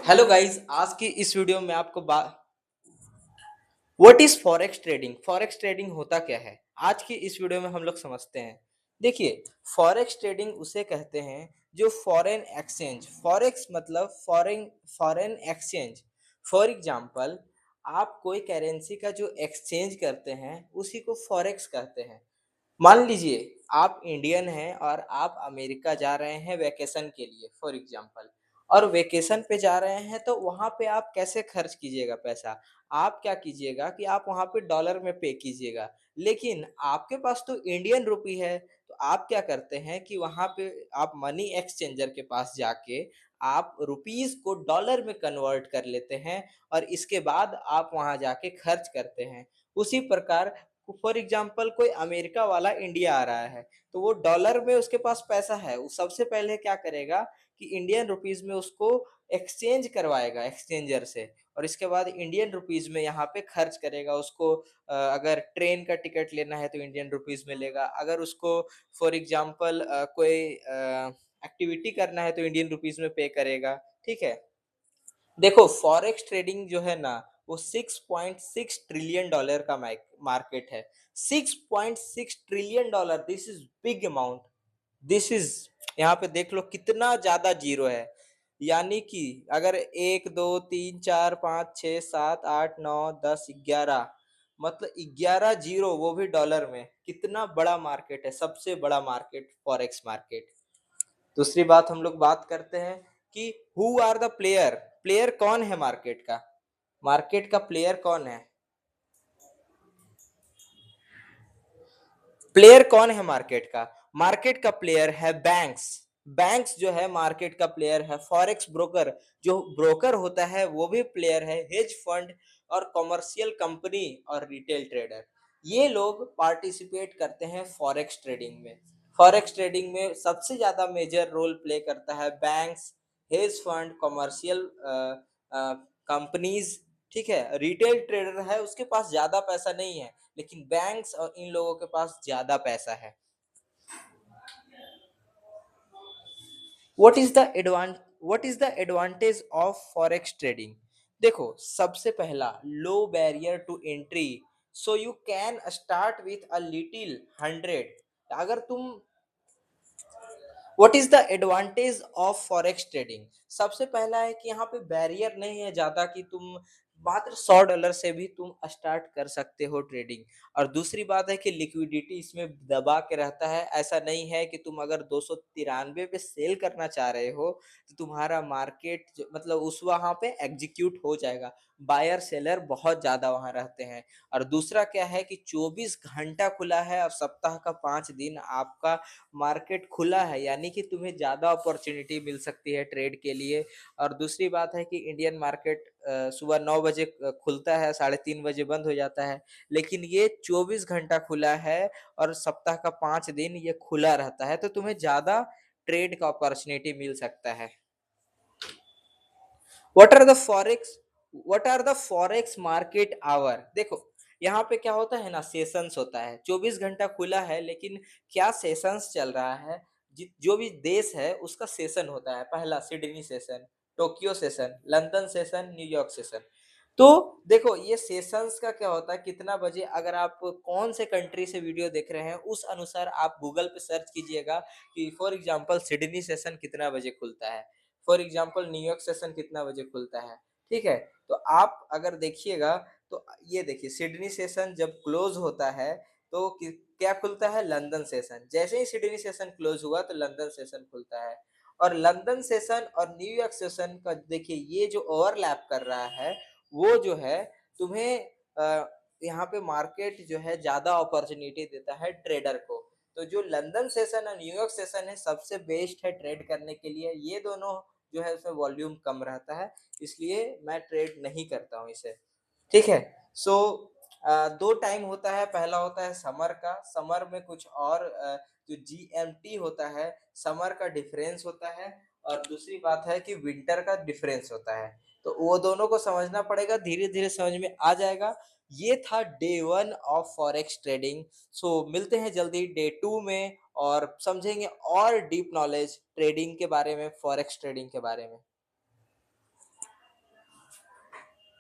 Hello guys, आज की इस वीडियो में आपको what is forex trading. Forex trading होता क्या है, आज की इस वीडियो में हम लोग समझते हैं। देखिए, फॉरेक्स ट्रेडिंग उसे कहते हैं जो फॉरेन एक्सचेंज, फॉरेक्स मतलब foreign foreign exchange. For example, आप कोई करेंसी का जो एक्सचेंज करते हैं उसी को फॉरेक्स कहते हैं। मान लीजिए आप इंडियन हैं और आप अमेरिका जा रहे हैं वैकेशन के लिए फॉर एग्जांपल, और वेकेशन पे जा रहे हैं तो वहाँ पे आप कैसे खर्च कीजिएगा पैसा। आप क्या कीजिएगा कि आप वहाँ पे डॉलर में पे कीजिएगा, लेकिन आपके पास तो इंडियन रुपी है। तो आप क्या करते हैं कि वहाँ पे आप मनी एक्सचेंजर के पास जाके आप रुपीस को डॉलर में कन्वर्ट कर लेते हैं और इसके बाद आप वहाँ जाके खर्च करते हैं। उसी प्रकार फॉर एग्जाम्पल कोई अमेरिका वाला इंडिया आ रहा है, तो वो डॉलर में उसके पास पैसा है, वो सबसे पहले क्या करेगा कि इंडियन रुपीज में उसको एक्सचेंज करवाएगा एक्सचेंजर से, और इसके बाद इंडियन रुपीज में यहाँ पे खर्च करेगा उसको। अगर ट्रेन का टिकट लेना है तो इंडियन रुपीज में लेगा, अगर उसको फॉर एग्जाम्पल कोई एक्टिविटी करना है तो इंडियन रुपीज में पे करेगा। ठीक है। देखो, फॉरेक्स ट्रेडिंग जो है ना, वो 6.6 ट्रिलियन डॉलर का मार्केट है। 6.6 trillion dollar, this is big amount. This is, यहाँ पे देख लो कितना ज्यादा जीरो है। यानी कि अगर 1 2 3 4 5 6 7 8 9 10 11, मतलब 11 जीरो, वो भी डॉलर में, कितना बड़ा मार्केट है, सबसे बड़ा मार्केट फॉरेक्स मार्केट। दूसरी बात हम लोग बात करते हैं कि who are the player. Player कौन है मार्केट का, मार्केट का प्लेयर कौन है। प्लेयर कौन है मार्केट का, मार्केट का प्लेयर है बैंक्स। बैंक्स जो है मार्केट का प्लेयर है। फॉरेक्स ब्रोकर, जो ब्रोकर होता है वो भी प्लेयर है। हेज फंड और कमर्शियल कंपनी और रिटेल ट्रेडर, ये लोग पार्टिसिपेट करते हैं फॉरेक्स ट्रेडिंग में। फॉरेक्स ट्रेडिंग में सबसे ज्यादा मेजर रोल प्ले करता है banks, hedge fund, commercial companies. ठीक है। रिटेल ट्रेडर है, उसके पास ज्यादा पैसा नहीं है, लेकिन बैंक्स और इन लोगों के पास ज्यादा पैसा है। What is the advant what is the advantage of forex trading. देखो, सबसे पहला, low barrier to entry, so you can start with a little 100। अगर तुम, what is the advantage of forex trading, सबसे पहला है कि यहाँ पे बैरियर नहीं है ज्यादा, कि तुम मात्र $100 से भी तुम स्टार्ट कर सकते हो ट्रेडिंग। और दूसरी बात है कि लिक्विडिटी इसमें दबा के रहता है। ऐसा नहीं है कि तुम अगर 293 पे सेल करना चाह रहे हो तो तुम्हारा मार्केट मतलब उस वहां पे एग्जीक्यूट हो जाएगा। बायर सेलर बहुत ज्यादा वहां रहते हैं। और दूसरा क्या है कि 24 घंटा खुला है और सप्ताह का 5 दिन आपका मार्केट खुला है, यानी कि तुम्हें ज़्यादा अपॉर्चुनिटी मिल सकती है ट्रेड के लिए। और दूसरी बात है कि इंडियन मार्केट सुबह 9 बजे खुलता है, 3:30 बजे बंद हो जाता है, लेकिन ये 24 घंटा खुला है और सप्ताह का 5 दिन ये खुला रहता है, तो तुम्हें ज़्यादा ट्रेड का अपॉर्चुनिटी मिल सकता है। What are the forex what are the forex market hour. देखो, यहाँ पे क्या होता है ना, सेशंस होता है। 24 घंटा खुला है, लेकिन क्या सेशंस चल रहा है, जो भी देश है उसका सेशन होता है। पहला Sydney session, Tokyo session, London session, New York session. तो देखो, ये सेशंस का क्या होता है, कितना बजे, अगर आप कौन से कंट्री से वीडियो देख रहे हैं उस अनुसार आप गूगल पे सर्च कीजिएगा कि फॉर एग्जांपल सिडनी सेशन कितना बजे खुलता है, फॉर एग्जाम्पल न्यूयॉर्क सेशन कितना बजे खुलता है। ठीक है। तो आप अगर देखिएगा तो ये देखिए, सिडनी सेशन जब क्लोज होता है तो क्या खुलता है, लंदन सेशन। जैसे ही सिडनी सेशन क्लोज हुआ तो लंदन सेशन खुलता है। और लंदन सेशन और न्यूयॉर्क सेशन का देखिए, ये जो ओवरलैप कर रहा है वो जो है तुम्हें यहाँ पे मार्केट जो है ज्यादा अपॉर्चुनिटी देता है ट्रेडर को। तो जो लंदन सेशन और न्यूयॉर्क सेशन है सबसे बेस्ट है ट्रेड करने के लिए। ये दोनों जो है उसमें वॉल्यूम कम रहता है, इसलिए मैं ट्रेड नहीं करता हूँ इसे। ठीक है। सो दो टाइम होता है, पहला होता है समर का। समर में कुछ और जो GMT होता है, समर का डिफरेंस होता है। और दूसरी बात है कि विंटर का डिफरेंस होता है। तो वो दोनों को समझना पड़ेगा, धीरे धीरे समझ में आ जाएगा। ये था डे 1 ऑफ फॉरेक्स ट्रेडिंग। सो मिलते हैं जल्दी डे 2 में। और समझेंगे और डीप नॉलेज ट्रेडिंग के बारे में, फॉरेक्स ट्रेडिंग के बारे में।